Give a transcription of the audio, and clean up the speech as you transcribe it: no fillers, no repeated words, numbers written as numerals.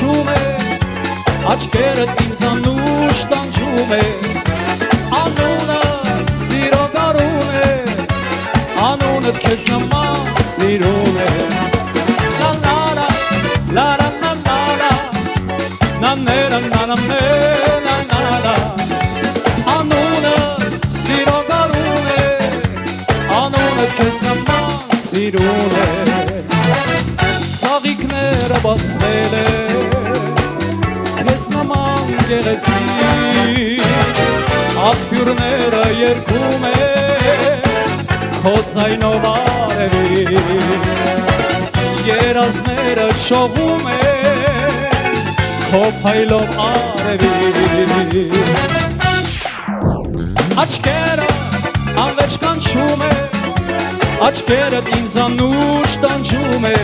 կանչում է, աչքերդ ինձանուշ տանջում է, անունը սիրո գարուն է, անունը քեզ նման սիրուն է, լալարա, լարա, լալարա, նաները, նանամները, նանարա, անունը սիրո գարուն է, անունը քեզ նման սիրուն է, ծաղիկները բացվել է, քեզ նման գեղեցիկ, աղբյուրները երգում է, քո ձայնով արևիկ, երազները շողում է, քո փայլով արևիկ, աչքերը անվերջ կանչում է, աչքերդ ինձանուշ տանջում է,